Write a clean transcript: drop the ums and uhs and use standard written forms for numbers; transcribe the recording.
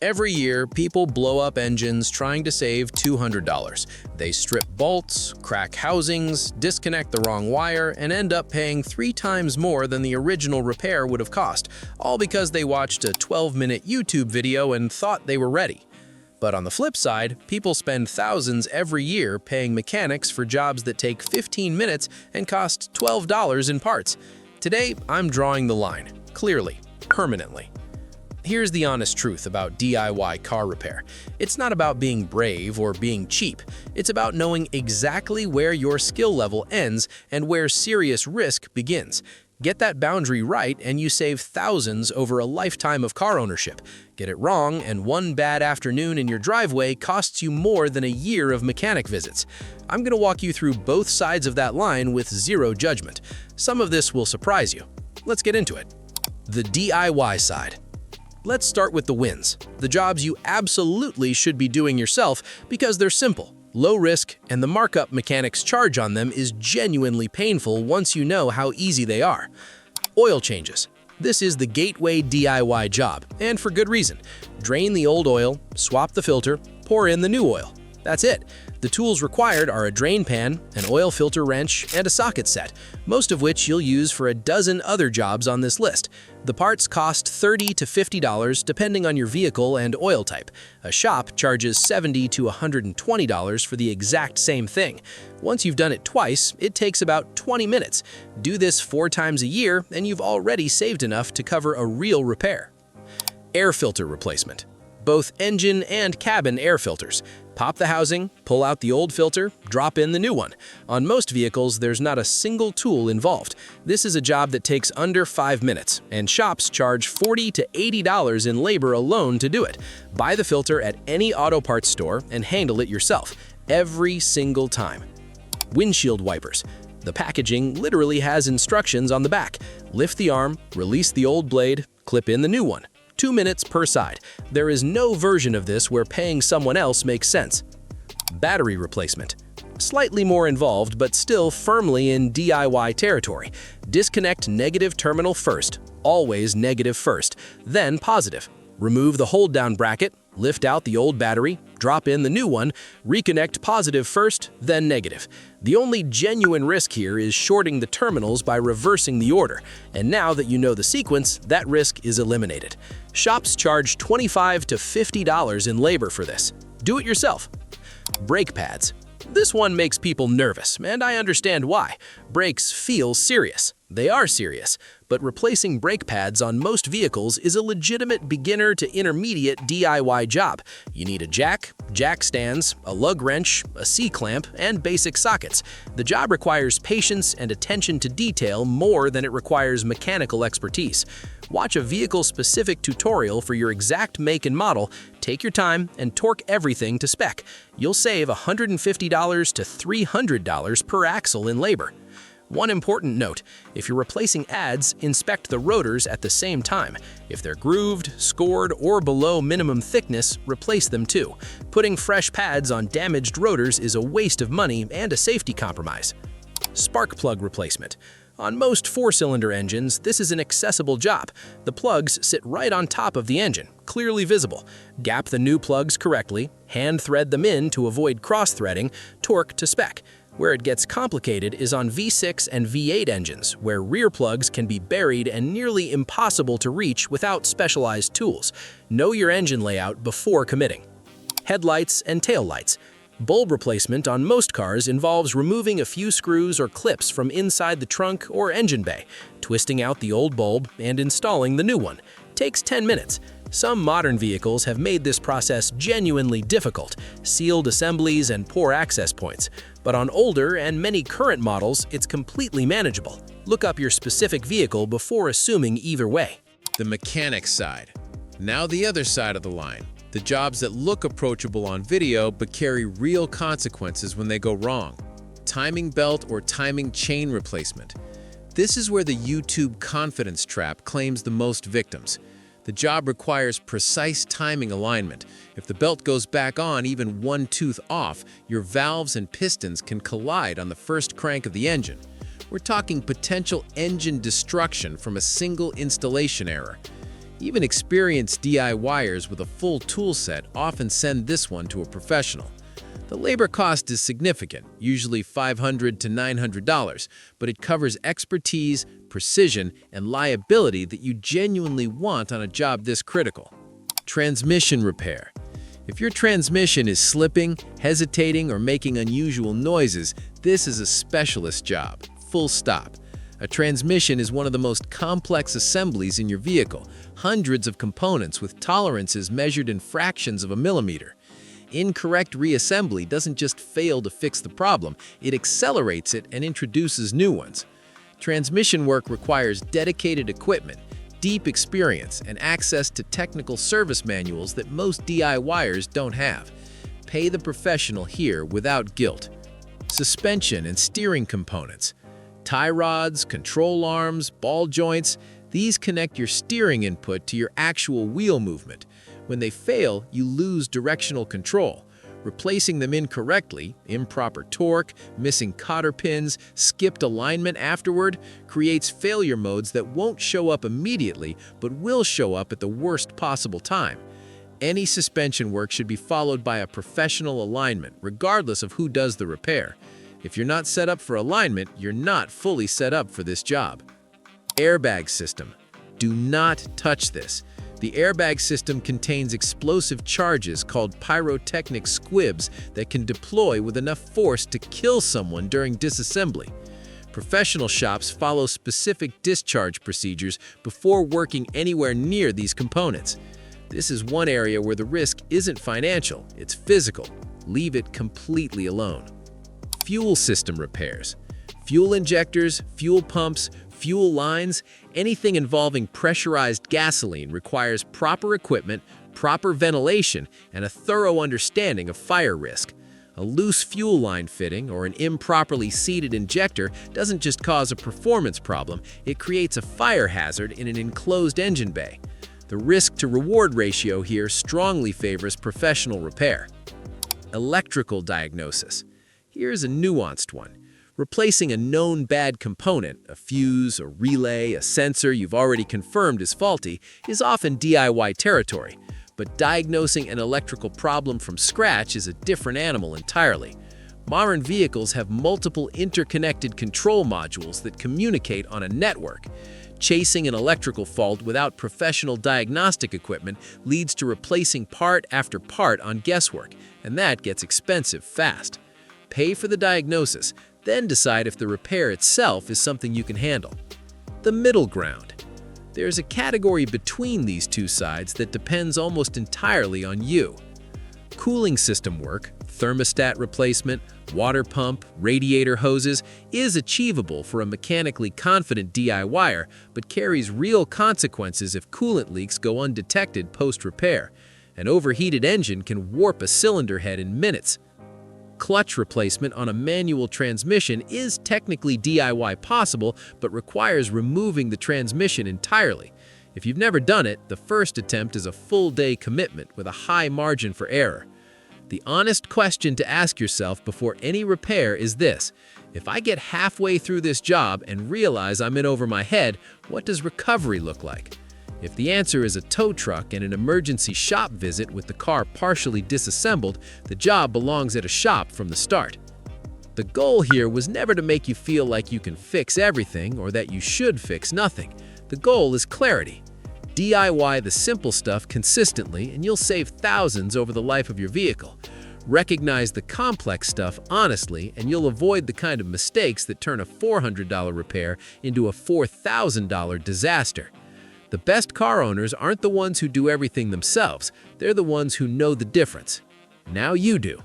Every year, people blow up engines trying to save $200. They strip bolts, crack housings, disconnect the wrong wire, and end up paying 3 times more than the original repair would have cost, all because they watched a 12-minute YouTube video and thought they were ready. But on the flip side, people spend thousands every year paying mechanics for jobs that take 15 minutes and cost $12 in parts. Today, I'm drawing the line, clearly, permanently. Here's the honest truth about DIY car repair. It's not about being brave or being cheap. It's about knowing exactly where your skill level ends and where serious risk begins. Get that boundary right and you save thousands over a lifetime of car ownership. Get it wrong and one bad afternoon in your driveway costs you more than a year of mechanic visits. I'm going to walk you through both sides of that line with zero judgment. Some of this will surprise you. Let's get into it. The DIY side. Let's start with the wins, the jobs you absolutely should be doing yourself because they're simple, low risk, and the markup mechanics charge on them is genuinely painful once you know how easy they are. Oil changes. This is the gateway DIY job, and for good reason. Drain the old oil, swap the filter, pour in the new oil. That's it. The tools required are a drain pan, an oil filter wrench, and a socket set, most of which you'll use for a dozen other jobs on this list. The parts cost $30 to $50 depending on your vehicle and oil type. A shop charges $70 to $120 for the exact same thing. Once you've done it twice, it takes about 20 minutes. Do this 4 times a year, and you've already saved enough to cover a real repair. Air filter replacement. Both engine and cabin air filters. Pop the housing, pull out the old filter, drop in the new one. On most vehicles, there's not a single tool involved. This is a job that takes under 5 minutes, and shops charge $40 to $80 in labor alone to do it. Buy the filter at any auto parts store and handle it yourself, every single time. Windshield wipers. The packaging literally has instructions on the back. Lift the arm, release the old blade, clip in the new one. 2 minutes per side. There is no version of this where paying someone else makes sense. Battery replacement. Slightly more involved, but still firmly in DIY territory. Disconnect negative terminal first, always negative first, then positive. Remove the hold-down bracket, lift out the old battery, drop in the new one, reconnect positive first, then negative. The only genuine risk here is shorting the terminals by reversing the order, and now that you know the sequence, that risk is eliminated. Shops charge $25 to $50 in labor for this. Do it yourself. Brake pads. This one makes people nervous, and I understand why. Brakes feel serious. They are serious, but replacing brake pads on most vehicles is a legitimate beginner to intermediate DIY job. You need a jack, jack stands, a lug wrench, a C-clamp, and basic sockets. The job requires patience and attention to detail more than it requires mechanical expertise. Watch a vehicle-specific tutorial for your exact make and model, take your time, and torque everything to spec. You'll save $150 to $300 per axle in labor. One important note, if you're replacing ads, inspect the rotors at the same time. If they're grooved, scored, or below minimum thickness, replace them too. Putting fresh pads on damaged rotors is a waste of money and a safety compromise. Spark plug replacement. On most 4-cylinder engines, this is an accessible job. The plugs sit right on top of the engine, clearly visible. Gap the new plugs correctly, hand thread them in to avoid cross-threading, torque to spec. Where it gets complicated is on V6 and V8 engines, where rear plugs can be buried and nearly impossible to reach without specialized tools. Know your engine layout before committing. Headlights and taillights. Bulb replacement on most cars involves removing a few screws or clips from inside the trunk or engine bay, twisting out the old bulb, and installing the new one. Takes 10 minutes. Some modern vehicles have made this process genuinely difficult, sealed assemblies and poor access points. But on older and many current models, it's completely manageable. Look up your specific vehicle before assuming either way. The mechanic side. Now the other side of the line. The jobs that look approachable on video but carry real consequences when they go wrong. Timing belt or timing chain replacement. This is where the YouTube confidence trap claims the most victims. The job requires precise timing alignment. If the belt goes back on even one tooth off, your valves and pistons can collide on the first crank of the engine. We're talking potential engine destruction from a single installation error. Even experienced DIYers with a full tool set often send this one to a professional. The labor cost is significant, usually $500 to $900, but it covers expertise, precision, and liability that you genuinely want on a job this critical. Transmission repair. If your transmission is slipping, hesitating, or making unusual noises, this is a specialist job. Full stop. A transmission is one of the most complex assemblies in your vehicle, hundreds of components with tolerances measured in fractions of a millimeter. Incorrect reassembly doesn't just fail to fix the problem, it accelerates it and introduces new ones. Transmission work requires dedicated equipment, deep experience, and access to technical service manuals that most DIYers don't have. Pay the professional here without guilt. Suspension and steering components. Tie rods, control arms, ball joints, these connect your steering input to your actual wheel movement. When they fail, you lose directional control. Replacing them incorrectly, improper torque, missing cotter pins, skipped alignment afterward, creates failure modes that won't show up immediately but will show up at the worst possible time. Any suspension work should be followed by a professional alignment, regardless of who does the repair. If you're not set up for alignment, you're not fully set up for this job. Airbag system. Do not touch this. The airbag system contains explosive charges called pyrotechnic squibs that can deploy with enough force to kill someone during disassembly. Professional shops follow specific discharge procedures before working anywhere near these components. This is one area where the risk isn't financial, it's physical. Leave it completely alone. Fuel system repairs. Fuel injectors, fuel pumps, fuel lines, anything involving pressurized gasoline requires proper equipment, proper ventilation, and a thorough understanding of fire risk. A loose fuel line fitting or an improperly seated injector doesn't just cause a performance problem, it creates a fire hazard in an enclosed engine bay. The risk-to-reward ratio here strongly favors professional repair. Electrical diagnosis. Here's a nuanced one. Replacing a known bad component, a fuse, a relay, a sensor you've already confirmed is faulty, is often DIY territory. But diagnosing an electrical problem from scratch is a different animal entirely. Modern vehicles have multiple interconnected control modules that communicate on a network. Chasing an electrical fault without professional diagnostic equipment leads to replacing part after part on guesswork, and that gets expensive fast. Pay for the diagnosis, then decide if the repair itself is something you can handle. The middle ground. There's a category between these two sides that depends almost entirely on you. Cooling system work, thermostat replacement, water pump, radiator hoses is achievable for a mechanically confident DIYer, but carries real consequences if coolant leaks go undetected post-repair. An overheated engine can warp a cylinder head in minutes. Clutch replacement on a manual transmission is technically DIY possible, but requires removing the transmission entirely. If you've never done it, the first attempt is a full-day commitment with a high margin for error. The honest question to ask yourself before any repair is this: if I get halfway through this job and realize I'm in over my head, what does recovery look like? If the answer is a tow truck and an emergency shop visit with the car partially disassembled, the job belongs at a shop from the start. The goal here was never to make you feel like you can fix everything or that you should fix nothing. The goal is clarity. DIY the simple stuff consistently and you'll save thousands over the life of your vehicle. Recognize the complex stuff honestly and you'll avoid the kind of mistakes that turn a $400 repair into a $4,000 disaster. The best car owners aren't the ones who do everything themselves, they're the ones who know the difference. Now you do.